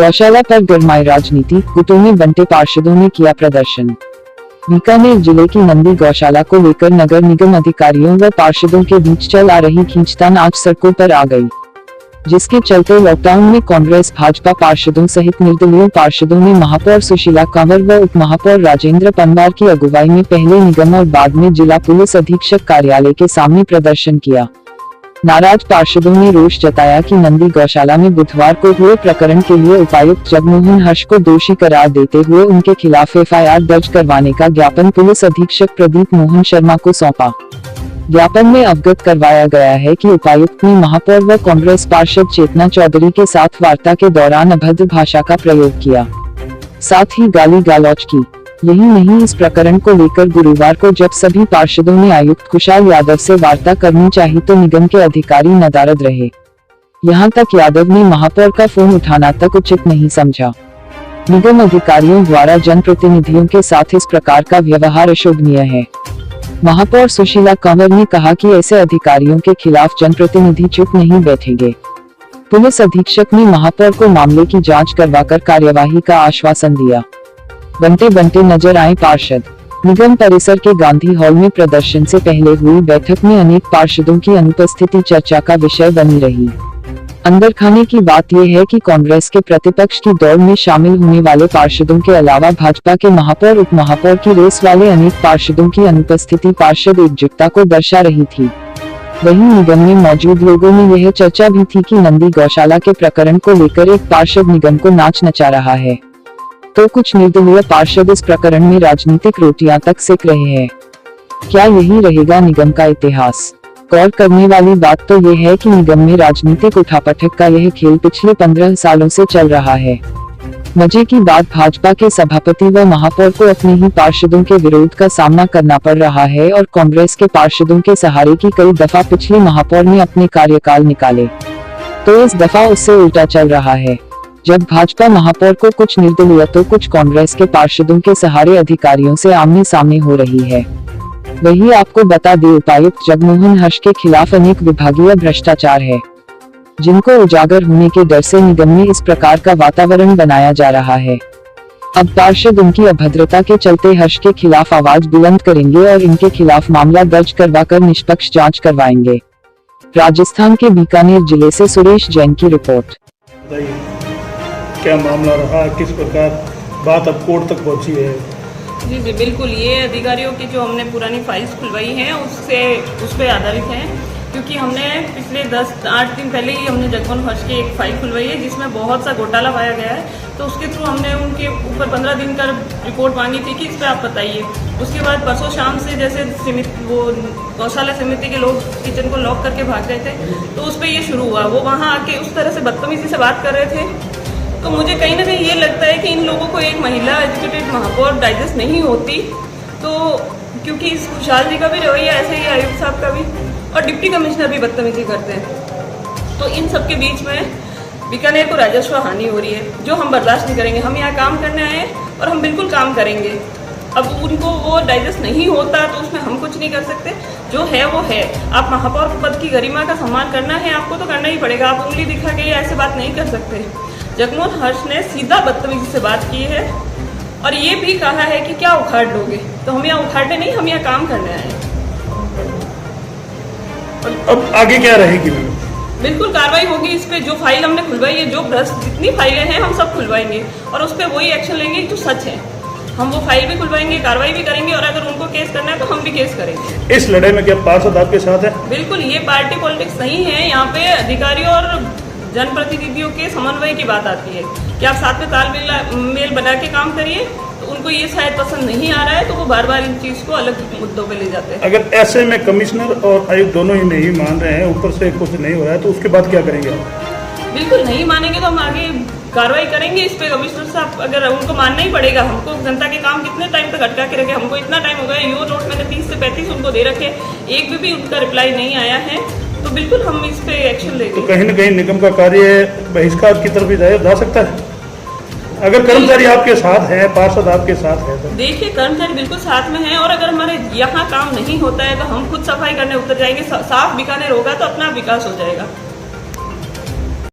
गौशाला पर गरमाई राजनीति, गुटों में बंटे पार्षदों ने किया प्रदर्शन। बीकानेर जिले की नंदी गौशाला को लेकर नगर निगम अधिकारियों व पार्षदों के बीच चल आ रही खींचतान आज सड़कों पर आ गई, जिसके चलते लॉकडाउन में कांग्रेस भाजपा पार्षदों सहित निर्दलीय पार्षदों ने महापौर सुशीला कंवर व उप महापौर राजेंद्र पंवार की अगुवाई में पहले निगम और बाद में जिला पुलिस अधीक्षक कार्यालय के सामने प्रदर्शन किया। नाराज पार्षदों ने रोष जताया कि नंदी गौशाला में बुधवार को हुए प्रकरण के लिए उपायुक्त जगमोहन हर्ष को दोषी करार देते हुए उनके खिलाफ एफआईआर दर्ज करवाने का ज्ञापन पुलिस अधीक्षक प्रदीप मोहन शर्मा को सौंपा। ज्ञापन में अवगत करवाया गया है कि उपायुक्त ने महापौर व कांग्रेस पार्षद चेतना चौधरी के साथ वार्ता के दौरान अभद्र भाषा का प्रयोग किया, साथ ही गाली गलौज की। यही नहीं, इस प्रकरण को लेकर गुरुवार को जब सभी पार्षदों ने आयुक्त कुशाल यादव से वार्ता करनी चाहिए तो निगम के अधिकारी नदारद रहे। यहां तक यादव ने महापौर का फोन उठाना तक उचित नहीं समझा। निगम अधिकारियों द्वारा जनप्रतिनिधियों के साथ इस प्रकार का व्यवहार अशोभनीय है। महापौर सुशीला कंवर ने कहा कि ऐसे अधिकारियों के खिलाफ जनप्रतिनिधि चुप नहीं बैठेंगे। पुलिस अधीक्षक ने महापौर को मामले की जांच करवाकर कार्यवाही का आश्वासन दिया। बनते बनते नजर आए पार्षद। निगम परिसर के गांधी हॉल में प्रदर्शन से पहले हुई बैठक में अनेक पार्षदों की अनुपस्थिति चर्चा का विषय बनी रही। अंदर खाने की बात यह है कि कांग्रेस के प्रतिपक्ष की दौड़ में शामिल होने वाले पार्षदों के अलावा भाजपा के महापौर उप महापौर की रेस वाले अनेक पार्षदों की अनुपस्थिति पार्षद एकजुटता को दर्शा रही थी। वहीं निगम में मौजूद लोगों में यह चर्चा भी थी कि नंदी गौशाला के प्रकरण को लेकर एक पार्षद निगम को नाच नचा रहा है, तो कुछ निर्दलीय पार्षद इस प्रकरण में राजनीतिक रोटियां तक सेक रहे हैं। क्या यही रहेगा निगम का इतिहास? गौर करने वाली बात तो यह है कि निगम में राजनीतिक उठापटक का यह खेल पिछले 15 सालों से चल रहा है। मजे की बात, भाजपा के सभापति व महापौर को अपने ही पार्षदों के विरोध का सामना करना पड़ रहा है और कांग्रेस के पार्षदों के सहारे की कई दफा पिछले महापौर ने अपने कार्यकाल निकाले, तो इस दफा उससे उल्टा चल रहा है। जब भाजपा महापौर को कुछ निर्दलीय तो कुछ कांग्रेस के पार्षदों के सहारे अधिकारियों से आमने सामने हो रही है। वही आपको बता दें, उपायुक्त जगमोहन हर्ष के खिलाफ अनेक विभागीय भ्रष्टाचार है, जिनको उजागर होने के डर से निगम में इस प्रकार का वातावरण बनाया जा रहा है। अब पार्षद उनकी अभद्रता के चलते हर्ष के खिलाफ आवाज बुलंद करेंगे और इनके खिलाफ मामला दर्ज करवाकर निष्पक्ष जांच करवाएंगे। राजस्थान के बीकानेर जिले से सुरेश जैन की रिपोर्ट। क्या मामला रहा, किस प्रकार बात अब कोर्ट तक पहुंची है? जी बिल्कुल, ये अधिकारियों की जो हमने पुरानी फाइल्स खुलवाई हैं उस पे आधारित है, क्योंकि हमने पिछले 10-8 दिन पहले ही हमने जगमोहन हर्ष की एक फाइल खुलवाई है जिसमें बहुत सा घोटाला पाया गया है। तो उसके थ्रू हमने उनके ऊपर 15 दिन का रिपोर्ट मांगी थी कि इस पर आप बताइए। उसके बाद परसों शाम से जैसे वो गौशाला समिति के लोग किचन को लॉक करके भाग रहे थे, तो उस पर ये शुरू हुआ। वो वहाँ आके उस तरह से बदतमीजी से बात कर रहे थे। तो मुझे कहीं ना कहीं ये लगता है कि इन लोगों को एक महिला एजुकेटेड महापौर डाइजेस्ट नहीं होती, तो क्योंकि इस खुशहाल जी का भी रवैया ऐसे ही, आयुक्त साहब का भी, और डिप्टी कमिश्नर भी बदतमीजी करते हैं। तो इन सब के बीच में बीकानेर को राजस्व हानि हो रही है, जो हम बर्दाश्त नहीं करेंगे। हम यहाँ काम करने आए हैं और हम बिल्कुल काम करेंगे। अब उनको वो डाइजेस्ट नहीं होता तो उसमें हम कुछ नहीं कर सकते, जो है वो है। आप महापौर पद की गरिमा का सम्मान करना है आपको तो करना ही पड़ेगा। आप उंगली दिखा के ऐसे बात नहीं कर सकते। जगमोहन हर्ष ने सीधा बदतमीजी से बात की है और ये भी कहा है कि क्या उखाड़ लोगे, तो हम यहाँ उखाड़ने नहीं, हम यहाँ काम करने आए हैं। अब आगे क्या रहेगी? बिल्कुल कार्रवाई होगी इस पे। जो फाइल हमने खुलवाई है, जो भ्रष्ट जितनी फाइलें हैं हम सब खुलवाएंगे और उस पर वही एक्शन लेंगे जो सच है। हम वो फाइल भी खुलवाएंगे, कार्रवाई भी करेंगे और अगर उनको केस करना है तो हम भी केस करेंगे। इस लड़ाई में क्या पार्षद आपके साथ है? बिल्कुल, ये पार्टी पॉलिटिक्स नहीं है। यहाँ पे अधिकारियों और जनप्रतिनिधियों के समन्वय की बात आती है कि आप साथ में तालमेल बना के काम करिए। तो उनको ये शायद पसंद नहीं आ रहा है तो वो बार बार इन चीज को अलग मुद्दों पे ले जाते हैं। अगर ऐसे में कमिश्नर और आयुक्त दोनों ही नहीं मान रहे हैं, ऊपर से कुछ नहीं हो रहा है, तो उसके बाद क्या करेंगे आप? बिल्कुल नहीं मानेंगे तो हम आगे कार्रवाई करेंगे इस पे। कमिश्नर साहब, अगर उनको मानना ही पड़ेगा, हमको जनता के काम कितने टाइम तक अटका के रखे? हमको इतना टाइम हो गया, यूरो नोट मैंने 30 से 35 उनको दे रखे, एक भी उनका रिप्लाई नहीं आया है, तो बिल्कुल हम इस पे एक्शन लेंगे। तो कहीं न कहीं निगम का कार्य बहिष्कार की तरफ भी जा सकता है अगर कर्मचारी आपके साथ है, पार्षद आपके साथ है तो? देखिए, कर्मचारी बिल्कुल साथ में है और अगर हमारे यहाँ काम नहीं होता है तो हम खुद सफाई करने उतर जाएंगे। साफ बीकानेर होगा तो अपना विकास हो जाएगा।